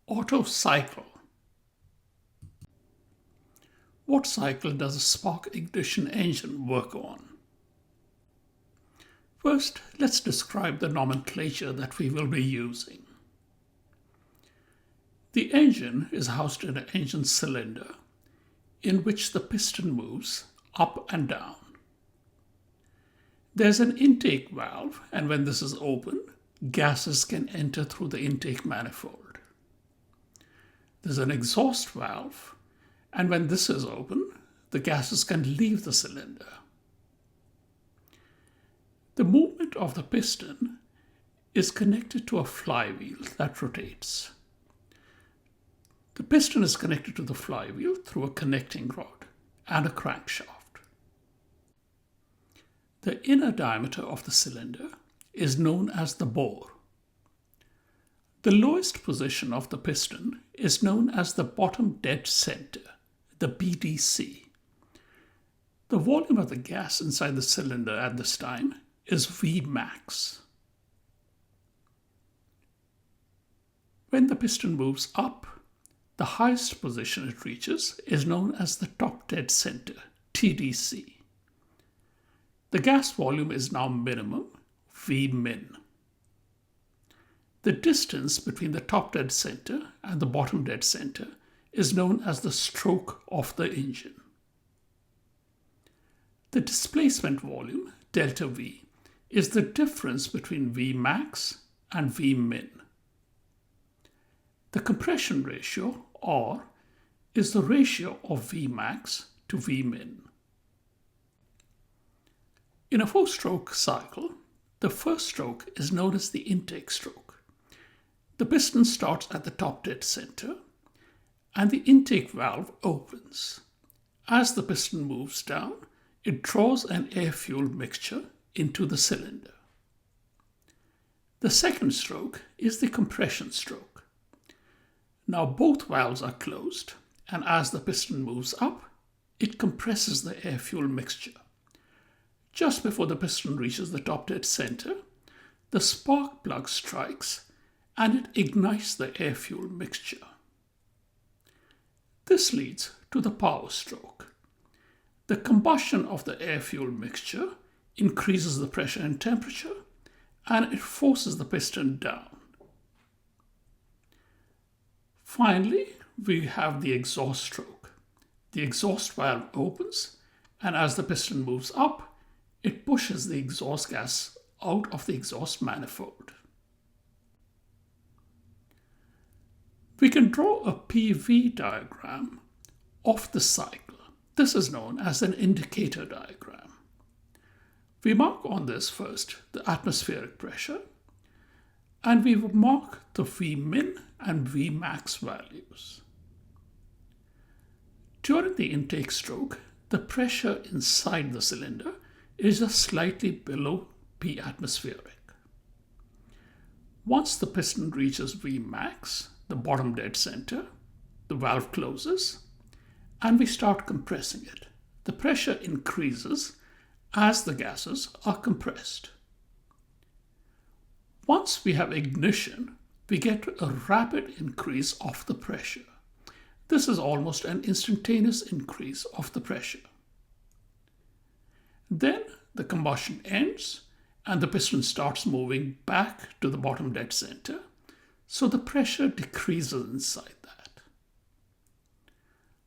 Otto Cycle. What cycle does a spark ignition engine work on? First, let's describe the nomenclature that we will be using. The engine is housed in an engine cylinder in which the piston moves up and down. There's an intake valve, and when this is open, gases can enter through the intake manifold. There's an exhaust valve, and when this is open, the gases can leave the cylinder. The movement of the piston is connected to a flywheel that rotates. The piston is connected to the flywheel through a connecting rod and a crankshaft. The inner diameter of the cylinder is known as the bore. The lowest position of the piston is known as the bottom dead center, the BDC. The volume of the gas inside the cylinder at this time is Vmax. When the piston moves up, the highest position it reaches is known as the top dead center, TDC. The gas volume is now minimum, Vmin. The distance between the top dead center and the bottom dead center is known as the stroke of the engine. The displacement volume, delta V, is the difference between Vmax and Vmin. The compression ratio, R, is the ratio of Vmax to Vmin. In a four-stroke cycle, the first stroke is known as the intake stroke. The piston starts at the top dead center, and the intake valve opens. As the piston moves down, it draws an air-fuel mixture into the cylinder. The second stroke is the compression stroke. Now both valves are closed, and as the piston moves up, it compresses the air-fuel mixture. Just before the piston reaches the top dead center, the spark plug strikes and it ignites the air-fuel mixture. This leads to the power stroke. The combustion of the air-fuel mixture increases the pressure and temperature, and it forces the piston down. Finally, we have the exhaust stroke. The exhaust valve opens, and as the piston moves up, it pushes the exhaust gas out of the exhaust manifold. We can draw a PV diagram of the cycle. This is known as an indicator diagram. We mark on this first the atmospheric pressure, and we will mark the Vmin and Vmax values. During the intake stroke, the pressure inside the cylinder is just slightly below P atmospheric. Once the piston reaches Vmax, the bottom dead center, the valve closes, and we start compressing it. The pressure increases as the gases are compressed. Once we have ignition, we get a rapid increase of the pressure. This is almost an instantaneous increase of the pressure. Then the combustion ends and the piston starts moving back to the bottom dead center, so the pressure decreases inside that.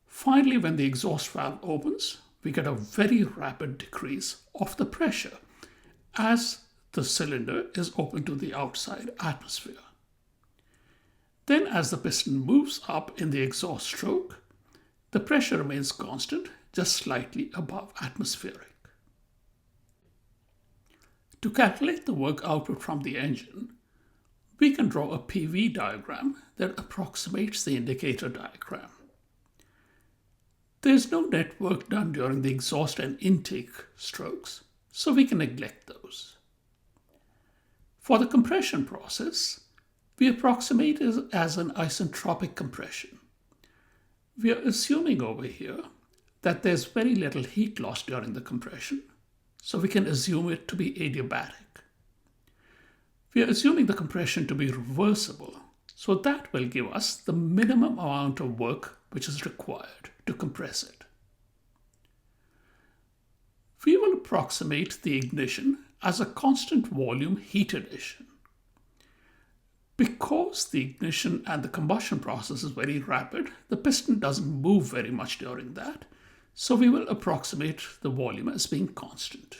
Finally, when the exhaust valve opens, we get a very rapid decrease of the pressure as the cylinder is open to the outside atmosphere. Then as the piston moves up in the exhaust stroke, the pressure remains constant, just slightly above atmospheric. To calculate the work output from the engine, we can draw a PV diagram that approximates the indicator diagram. There is no net work done during the exhaust and intake strokes, so we can neglect those. For the compression process, we approximate it as an isentropic compression. We are assuming over here that there's very little heat loss during the compression, so we can assume it to be adiabatic. We are assuming the compression to be reversible, So that will give us the minimum amount of work which is required to compress it. We will approximate the ignition as a constant volume heat addition. Because the ignition and the combustion process is very rapid, the piston doesn't move very much during that, so we will approximate the volume as being constant.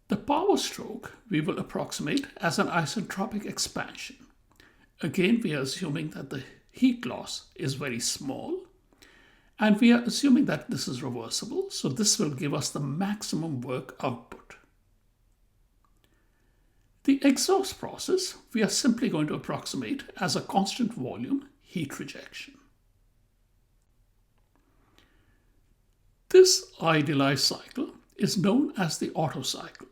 The power stroke we will approximate as an isentropic expansion. Again, we are assuming that the heat loss is very small, and we are assuming that this is reversible, so this will give us the maximum work output. The exhaust process we are simply going to approximate as a constant volume heat rejection. This idealized cycle is known as the Otto cycle.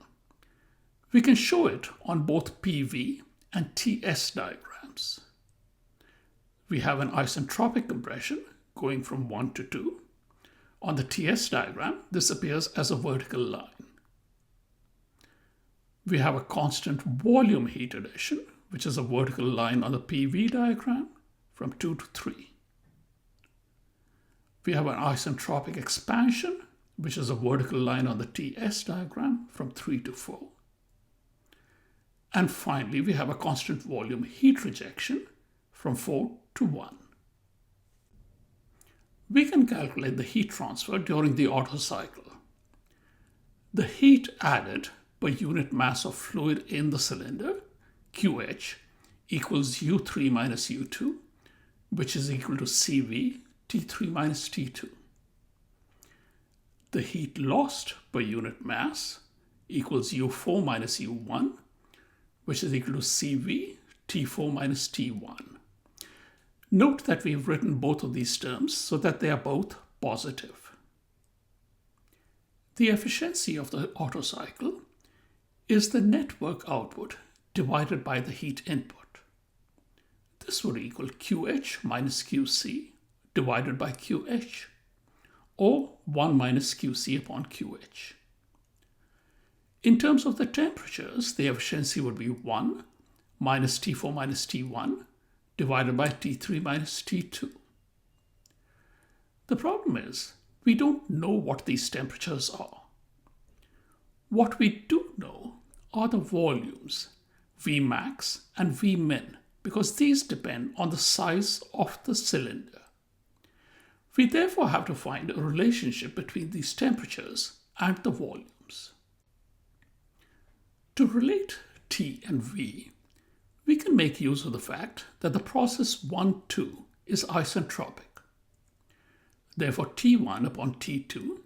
We can show it on both PV and TS diagrams. We have an isentropic compression going from 1 to 2. On the TS diagram, this appears as a vertical line. We have a constant volume heat addition, which is a vertical line on the PV diagram from 2 to 3. We have an isentropic expansion, which is a vertical line on the TS diagram from 3 to 4. And finally, we have a constant volume heat rejection from 4 to 1. We can calculate the heat transfer during the Otto cycle. The heat added per unit mass of fluid in the cylinder, QH, equals U3 minus U2, which is equal to CV, T3 minus T2. The heat lost per unit mass equals U4 minus U1, which is equal to CV, T4 minus T1. Note that we've written both of these terms so that they are both positive. The efficiency of the Otto cycle is the net work output divided by the heat input. This would equal QH minus QC divided by QH, or 1 minus QC upon QH. In terms of the temperatures, the efficiency would be 1 minus T4 minus T1 divided by T3 minus T2. The problem is, we don't know what these temperatures are. What we do know are the volumes, Vmax and Vmin, because these depend on the size of the cylinder. We therefore have to find a relationship between these temperatures and the volumes. To relate T and V, we can make use of the fact that the process 1,2 is isentropic. Therefore, T1 upon T2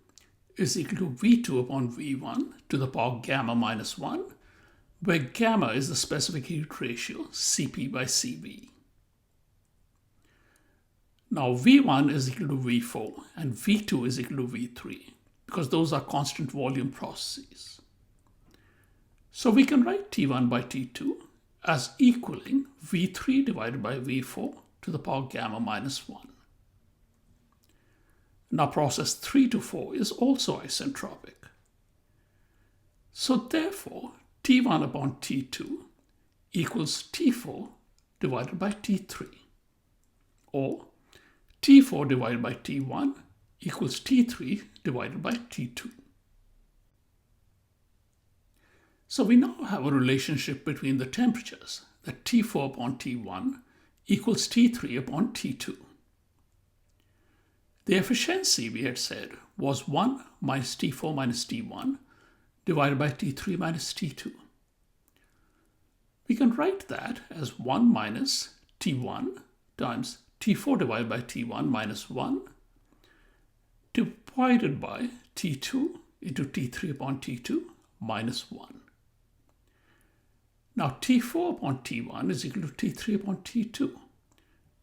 is equal to V2 upon V1 to the power gamma minus 1, where gamma is the specific heat ratio, Cp by Cv. Now V1 is equal to V4 and V2 is equal to V3 because those are constant volume processes. So we can write T1 by T2 as equaling V3 divided by V4 to the power gamma minus 1. Now process 3 to 4 is also isentropic. So therefore, T1 upon T2 equals T4 divided by T3, or T4 divided by T1 equals T3 divided by T2. So we now have a relationship between the temperatures, that T4 upon T1 equals T3 upon T2. The efficiency, we had said, was 1 minus T4 minus T1 divided by T3 minus T2. We can write that as 1 minus T1 times T4 divided by T1 minus 1 divided by T2 into T3 upon T2 minus 1. Now T4 upon T1 is equal to T3 upon T2,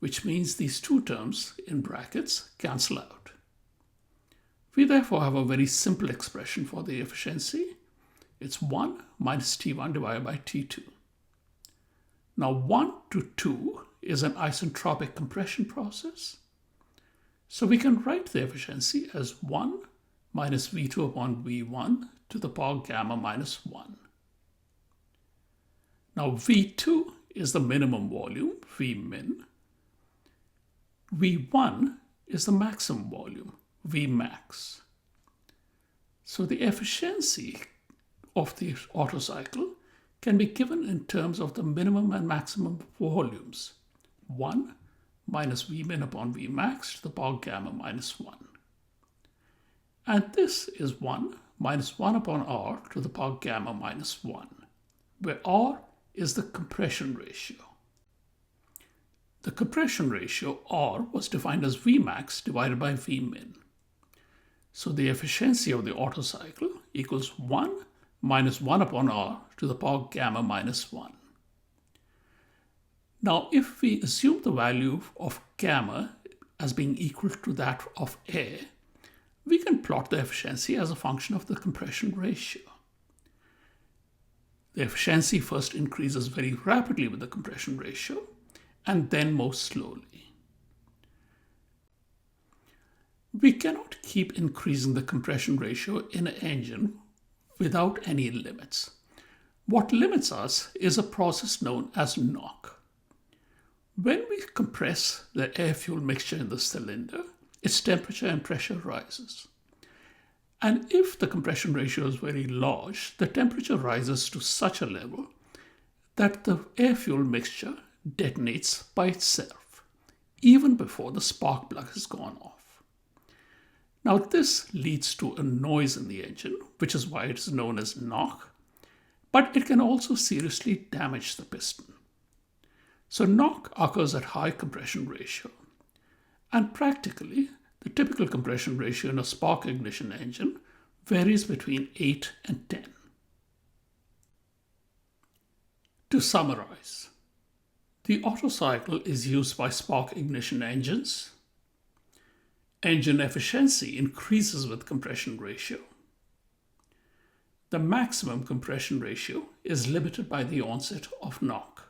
which means these two terms in brackets cancel out. We therefore have a very simple expression for the efficiency. It's 1 minus T1 divided by T2. Now 1 to 2 is an isentropic compression process. So we can write the efficiency as 1 minus V2 upon V1 to the power gamma minus 1. Now V2 is the minimum volume, V min. V1 is the maximum volume, V max. So the efficiency of the Otto cycle can be given in terms of the minimum and maximum volumes. 1 minus V min upon V max to the power gamma minus 1. And this is 1 minus 1 upon R to the power gamma minus 1, where R is the compression ratio. The compression ratio, R, was defined as V max divided by V min. So the efficiency of the Otto cycle equals 1 minus 1 upon R to the power gamma minus 1. Now, if we assume the value of gamma as being equal to that of air, we can plot the efficiency as a function of the compression ratio. The efficiency first increases very rapidly with the compression ratio and then more slowly. We cannot keep increasing the compression ratio in an engine without any limits. What limits us is a process known as knock. When we compress the air-fuel mixture in the cylinder, its temperature and pressure rises. And if the compression ratio is very large, the temperature rises to such a level that the air-fuel mixture detonates by itself, even before the spark plug has gone off. Now this leads to a noise in the engine, which is why it is known as knock, but it can also seriously damage the piston. So knock occurs at high compression ratio, and practically the typical compression ratio in a spark ignition engine varies between 8 and 10. To summarize, the Otto cycle is used by spark ignition engines. Engine efficiency increases with compression ratio. The maximum compression ratio is limited by the onset of knock.